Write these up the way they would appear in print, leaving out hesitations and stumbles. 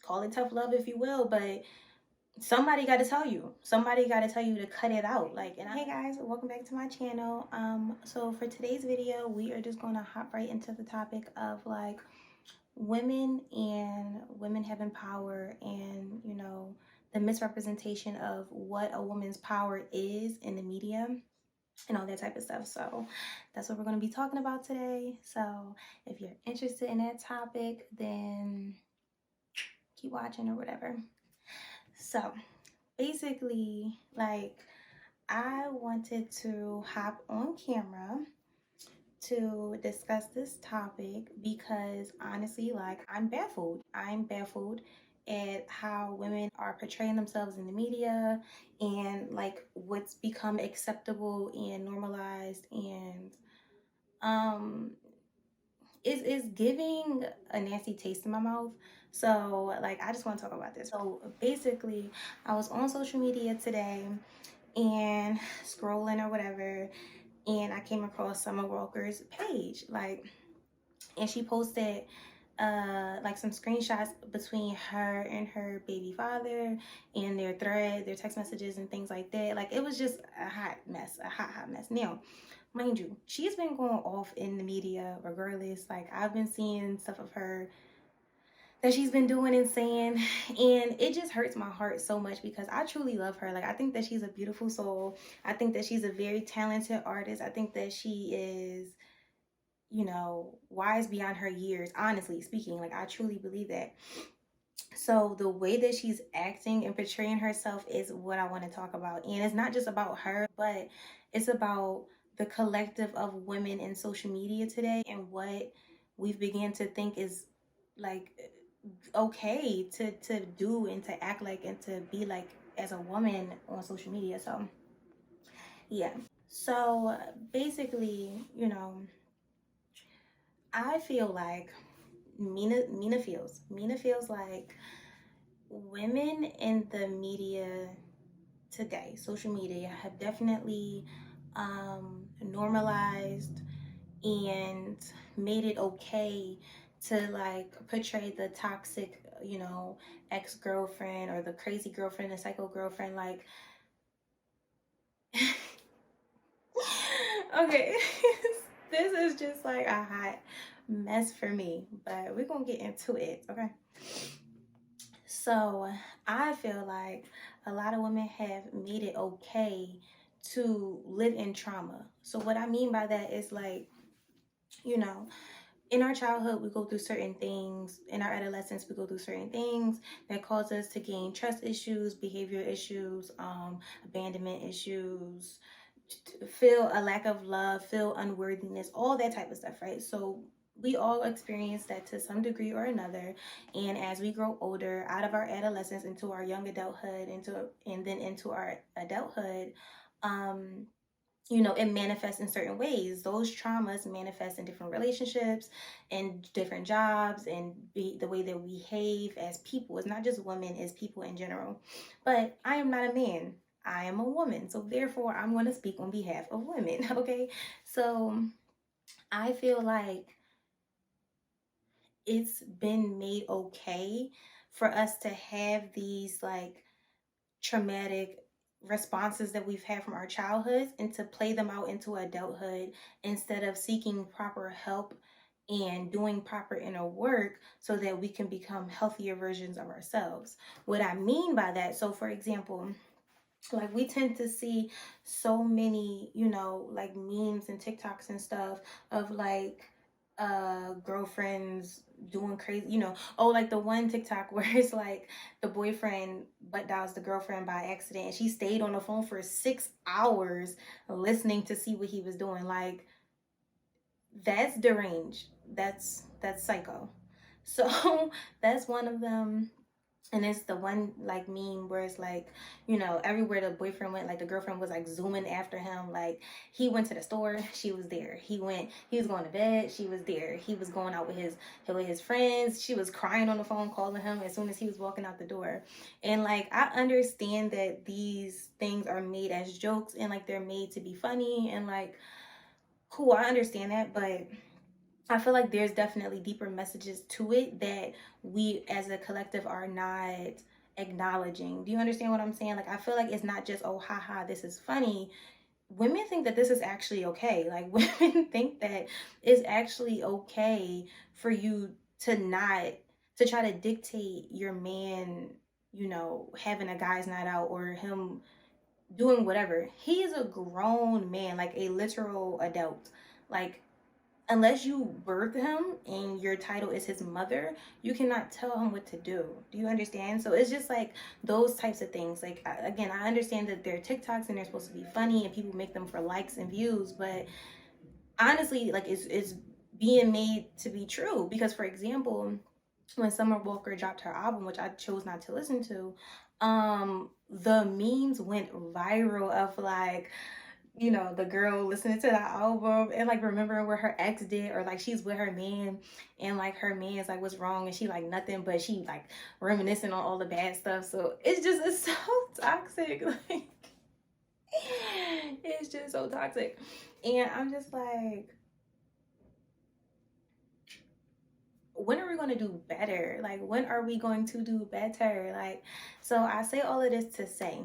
call it tough love if you will, but somebody got to tell you. Somebody got to tell you to cut it out. Like, and hey guys, welcome back to my channel. So for today's video, we are just going to hop right into the topic of like women and women having power, and you know, the misrepresentation of what a woman's power is in the media and all that type of stuff. So that's what we're going to be talking about today. So if you're interested in that topic, then keep watching or whatever. So basically, like, I wanted to hop on camera to discuss this topic because honestly, like, I'm baffled. I'm baffled at how women are portraying themselves in the media, and like what's become acceptable and normalized, and um is giving a nasty taste in my mouth. So like, I just want to talk about this. So basically, I was on social media today and scrolling or whatever, and I came across Summer Walker's page, like, and she posted like some screenshots between her and her baby father and their thread, their text messages and things like that. Like, it was just a hot mess, a hot mess. Now, mind you, she's been going off in the media regardless. Like, I've been seeing stuff of her that she's been doing and saying, and it just hurts my heart so much because I truly love her. Like, I think that she's a beautiful soul. I think that she's a very talented artist. I think that she is, you know, wise beyond her years, honestly speaking. Like, I truly believe that. So the way that she's acting and portraying herself is what I want to talk about. And it's not just about her, but it's about the collective of women in social media today, and what we've began to think is like okay to do and to act like and to be like as a woman on social media. So yeah. So basically, you know, I feel like Mina feels like women in the media today, social media, have definitely normalized and made it okay to like portray the toxic, you know, ex-girlfriend or the crazy girlfriend, the psycho girlfriend. Like, okay, this is just like a hot mess for me, but we're gonna get into it, okay? So I feel like a lot of women have made it okay to live in trauma. So what I mean by that is like, you know, in our childhood, we go through certain things. In our adolescence, we go through certain things that cause us to gain trust issues, behavior issues, abandonment issues, feel a lack of love, feel unworthiness, all that type of stuff, right? So we all experience that to some degree or another. And as we grow older, out of our adolescence into our young adulthood, and then into our adulthood, um, you know, it manifests in certain ways. Those traumas manifest in different relationships and different jobs, and the way that we behave as people. It's not just women, it's people in general. But I am not a man. I am a woman. So therefore, I'm going to speak on behalf of women. Okay. So I feel like it's been made okay for us to have these like traumatic responses that we've had from our childhoods and to play them out into adulthood instead of seeking proper help and doing proper inner work so that we can become healthier versions of ourselves. What I mean by that, so for example, like, we tend to see so many, you know, like memes and TikToks and stuff of like girlfriends doing crazy, you know. Oh, like the one TikTok where it's like the boyfriend butt dials the girlfriend by accident, and she stayed on the phone for 6 hours listening to see what he was doing. Like, that's deranged. That's psycho. So that's one of them. And it's the one like meme where it's like, you know, everywhere the boyfriend went, like the girlfriend was like zooming after him. Like, he went to the store, she was there. He was going to bed, she was there. He was going out with his friends, she was crying on the phone, calling him as soon as he was walking out the door. And like, I understand that these things are made as jokes and like they're made to be funny and like, cool, I understand that, but I feel like there's definitely deeper messages to it that we as a collective are not acknowledging. Do you understand what I'm saying? Like, I feel like it's not just, oh, haha, this is funny. Women think that this is actually okay. Like, women think that it's actually okay for you to not, to try to dictate your man, having a guy's night out or him doing whatever. He is a grown man, like a literal adult. Like, unless you birth him and your title is his mother, you cannot tell him what to do. Do you understand? So it's just like those types of things. Like, again, I understand that they're TikToks and they're supposed to be funny and people make them for likes and views, but honestly, like, it's being made to be true. Because, for example, when Summer Walker dropped her album, which I chose not to listen to, the memes went viral of like, the girl listening to that album and like remembering what her ex did, or like she's with her man and like her man's like, what's wrong? And she like, nothing, but she like reminiscing on all the bad stuff. So it's so toxic. Like, it's just so toxic. And I'm just like, when are we going to do better? Like, when are we going to do better? Like, so I say all of this to say,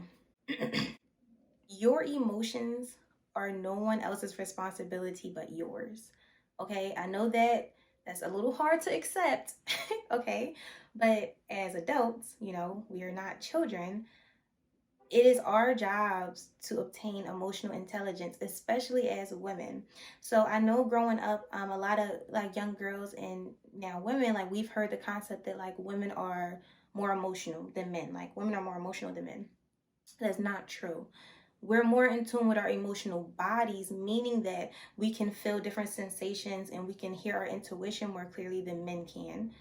your emotions are no one else's responsibility but yours. Okay, I know that that's a little hard to accept. Okay, but as adults, we are not children. It is our jobs to obtain emotional intelligence, especially as women. So I know growing up, a lot of like young girls and now women, like, we've heard the concept that like women are more emotional than men, like women are more emotional than men. That's not true. We're more in tune with our emotional bodies, meaning that we can feel different sensations and we can hear our intuition more clearly than men can.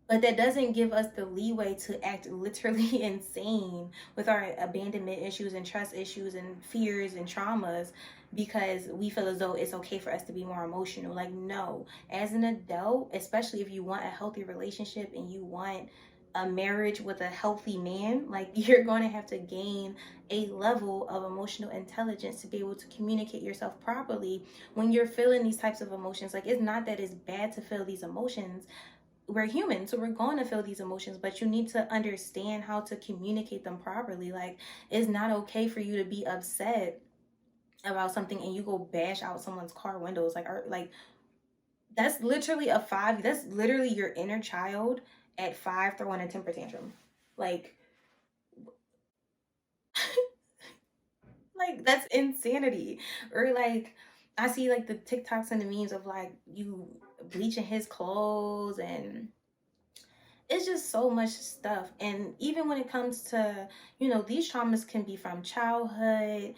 But that doesn't give us the leeway to act literally insane with our abandonment issues and trust issues and fears and traumas because we feel as though it's okay for us to be more emotional. Like, no, as an adult, especially if you want a healthy relationship and you want a marriage with a healthy man, like, you're going to have to gain a level of emotional intelligence to be able to communicate yourself properly when you're feeling these types of emotions. Like, it's not that it's bad to feel these emotions. We're human, so we're going to feel these emotions, but you need to understand how to communicate them properly. Like, it's not okay for you to be upset about something and you go bash out someone's car windows. Like, that's literally that's literally your inner child at 5 throwing a temper tantrum. Like, like, that's insanity. Or like, I see like the TikToks and the memes of like you bleaching his clothes, and it's just so much stuff. And even when it comes to, these traumas can be from childhood,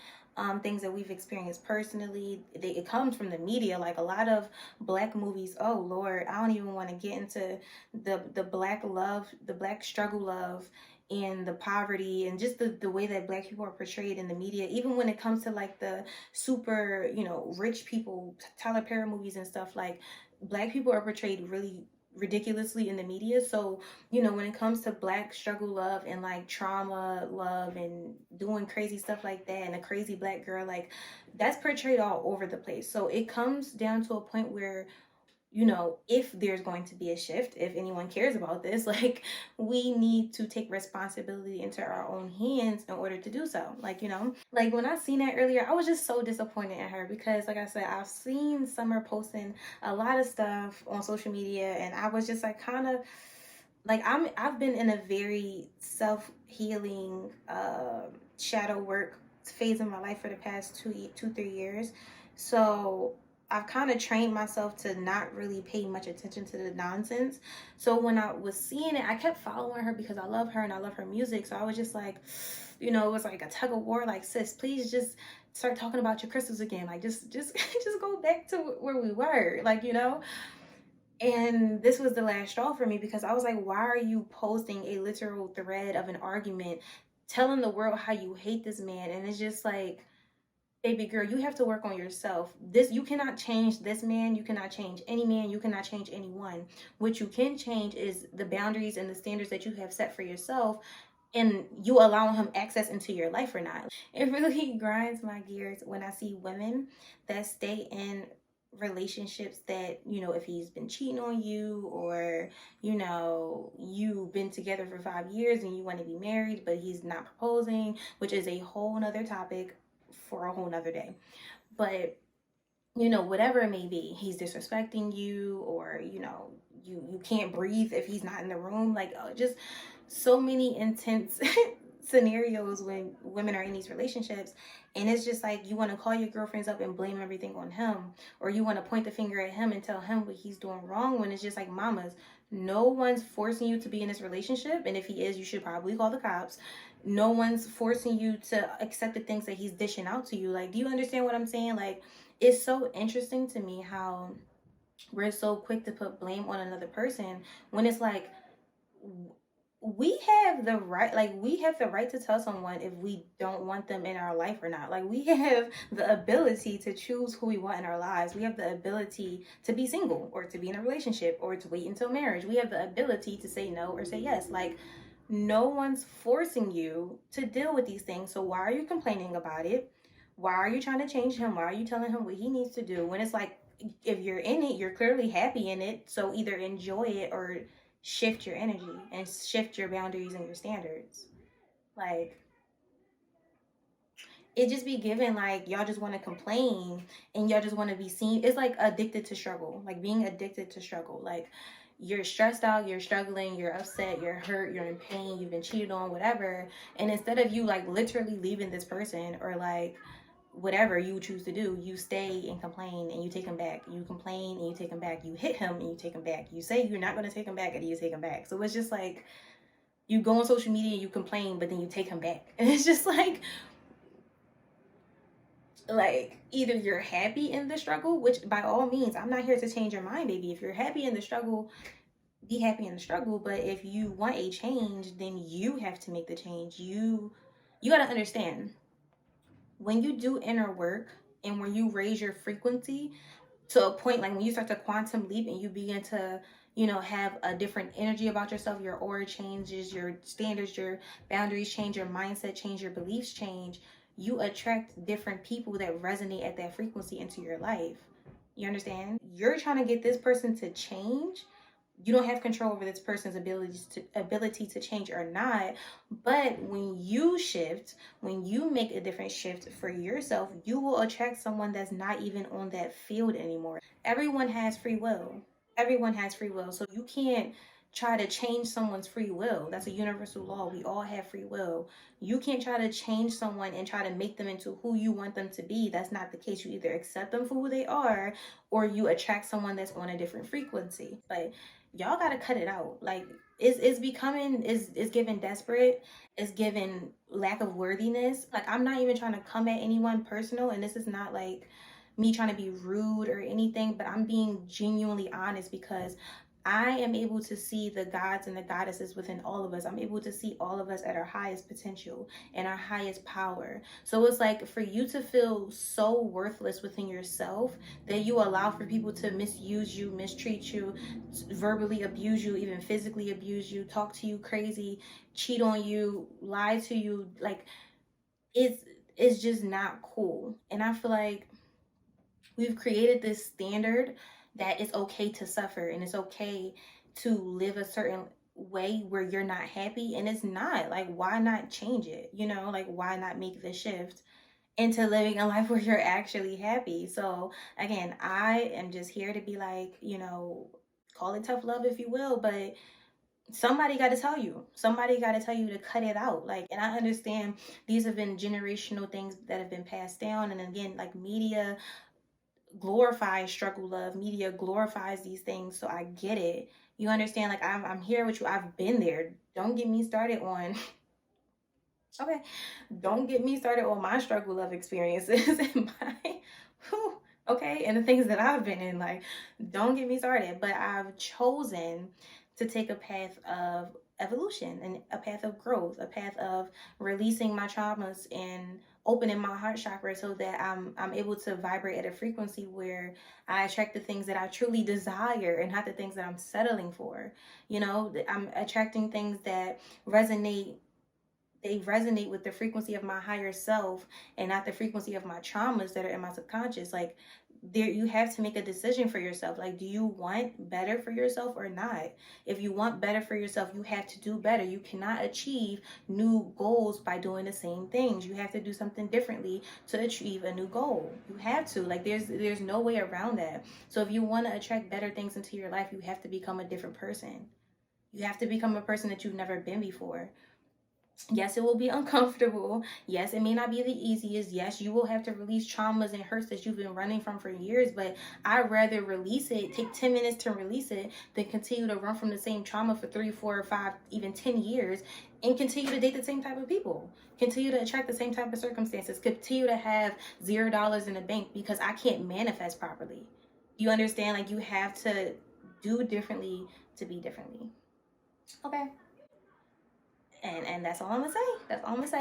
things that we've experienced personally. It comes from the media. Like, a lot of black movies, oh Lord, I don't even want to get into the black love, the black struggle love, and the poverty, and just the way that black people are portrayed in the media. Even when it comes to like the super, rich people, Tyler Perry movies and stuff, like, black people are portrayed really ridiculously in the media. So, when it comes to black struggle love and like trauma love and doing crazy stuff like that, and a crazy black girl, like, that's portrayed all over the place. So it comes down to a point where, if there's going to be a shift, if anyone cares about this, like, we need to take responsibility into our own hands in order to do so. Like, when I seen that earlier, I was just so disappointed in her because, like I said, I've seen Summer posting a lot of stuff on social media, and I was just like, kind of like, I've been in a very self-healing shadow work phase in my life for the past 3 years. So I've kind of trained myself to not really pay much attention to the nonsense. So when I was seeing it, I kept following her because I love her and I love her music. So I was just like, it was like a tug of war. Like, sis, please just start talking about your crystals again. Like, just just go back to where we were. And this was the last straw for me because I was like, why are you posting a literal thread of an argument telling the world how you hate this man? And it's just like, baby girl, you have to work on yourself. You cannot change this man. You cannot change any man. You cannot change anyone. What you can change is the boundaries and the standards that you have set for yourself, and you allowing him access into your life or not. It really grinds my gears when I see women that stay in relationships that, you know, if he's been cheating on you, or, you know, you've been together for 5 years and you want to be married, but he's not proposing, which is a whole nother topic for a whole nother day. But, you know, whatever it may be, he's disrespecting you, or, you know, you can't breathe if he's not in the room. Like, just so many intense scenarios when women are in these relationships, and it's just like you want to call your girlfriends up and blame everything on him, or you want to point the finger at him and tell him what he's doing wrong, when it's just like, mamas, no one's forcing you to be in this relationship, and if he is, you should probably call the cops. No one's forcing you to accept the things that he's dishing out to you. Like, do you understand what I'm saying? Like, it's so interesting to me how we're so quick to put blame on another person, when it's like, we have the right, like, we have the right to tell someone if we don't want them in our life or not. Like, we have the ability to choose who we want in our lives. We have the ability to be single, or to be in a relationship, or to wait until marriage. We have the ability to say no or say yes. Like, no one's forcing you to deal with these things. So why are you complaining about it? Why are you trying to change him? Why are you telling him what he needs to do, when it's like, if you're in it, you're clearly happy in it. So either enjoy it, or shift your energy and shift your boundaries and your standards. Like, it just be given like y'all just want to complain, and y'all just want to be seen. It's like addicted to struggle, like being addicted to struggle. Like, you're stressed out, you're struggling, you're upset, you're hurt, you're in pain, you've been cheated on, whatever. And instead of you like literally leaving this person, or like whatever you choose to do, you stay and complain and you take him back. You complain and you take him back. You hit him and you take him back. You say you're not going to take him back and you take him back. So it's just like, you go on social media and you complain, but then you take him back. And it's just like either you're happy in the struggle, which by all means, I'm not here to change your mind, baby. If you're happy in the struggle, be happy in the struggle. But if you want a change, then you have to make the change. You got to understand, when you do inner work and when you raise your frequency to a point, like when you start to quantum leap and you begin to, you know, have a different energy about yourself, your aura changes, your standards, your boundaries change, your mindset change, your beliefs change, you attract different people that resonate at that frequency into your life. You understand? You're trying to get this person to change. You don't have control over this person's ability to change or not. But when you shift, when you make a different shift for yourself, you will attract someone that's not even on that field anymore. Everyone has free will. Everyone has free will. So you can't try to change someone's free will. That's a universal law. We all have free will. You can't try to change someone and try to make them into who you want them to be. That's not the case. You either accept them for who they are, or you attract someone that's on a different frequency. But y'all gotta cut it out. Like, it's becoming, is given desperate. It's given lack of worthiness. Like, I'm not even trying to come at anyone personal, and this is not like me trying to be rude or anything, but I'm being genuinely honest, because I am able to see the gods and the goddesses within all of us. I'm able to see all of us at our highest potential and our highest power. So it's like, for you to feel so worthless within yourself that you allow for people to misuse you, mistreat you, verbally abuse you, even physically abuse you, talk to you crazy, cheat on you, lie to you, like, it's just not cool. And I feel like we've created this standard that it's okay to suffer and it's okay to live a certain way where you're not happy, and it's not. Like, why not change it? You know, like, why not make the shift into living a life where you're actually happy? So again, I am just here to be like, you know, call it tough love if you will, but somebody got to tell you. Somebody got to tell you to cut it out. Like, and I understand these have been generational things that have been passed down, and again, like, media glorifies struggle love, media glorifies these things, so I get it. You understand? Like, I'm here with you. I've been there. Don't get me started on okay, don't get me started on my struggle love experiences and my whew, okay, and the things that I've been in. Like, don't get me started. But I've chosen to take a path of evolution and a path of growth, a path of releasing my traumas and opening my heart chakra, so that I'm able to vibrate at a frequency where I attract the things that I truly desire and not the things that I'm settling for. You know, I'm attracting things that resonate with the frequency of my higher self and not the frequency of my traumas that are in my subconscious. Like, there, you have to make a decision for yourself. Like, do you want better for yourself or not? If you want better for yourself, you have to do better. You cannot achieve new goals by doing the same things. You have to do something differently to achieve a new goal. You have to. Like, there's no way around that. So if you want to attract better things into your life, you have to become a different person. You have to become a person that you've never been before. Yes, it will be uncomfortable. Yes, it may not be the easiest. Yes, you will have to release traumas and hurts that you've been running from for years, but I'd rather release it, take 10 minutes to release it, than continue to run from the same trauma for 3, 4, 5, even 10 years and continue to date the same type of people, continue to attract the same type of circumstances, continue to have $0 in the bank because I can't manifest properly. You understand? Like, you have to do differently to be differently. Okay. And that's all I'm gonna say. That's all I'm gonna say.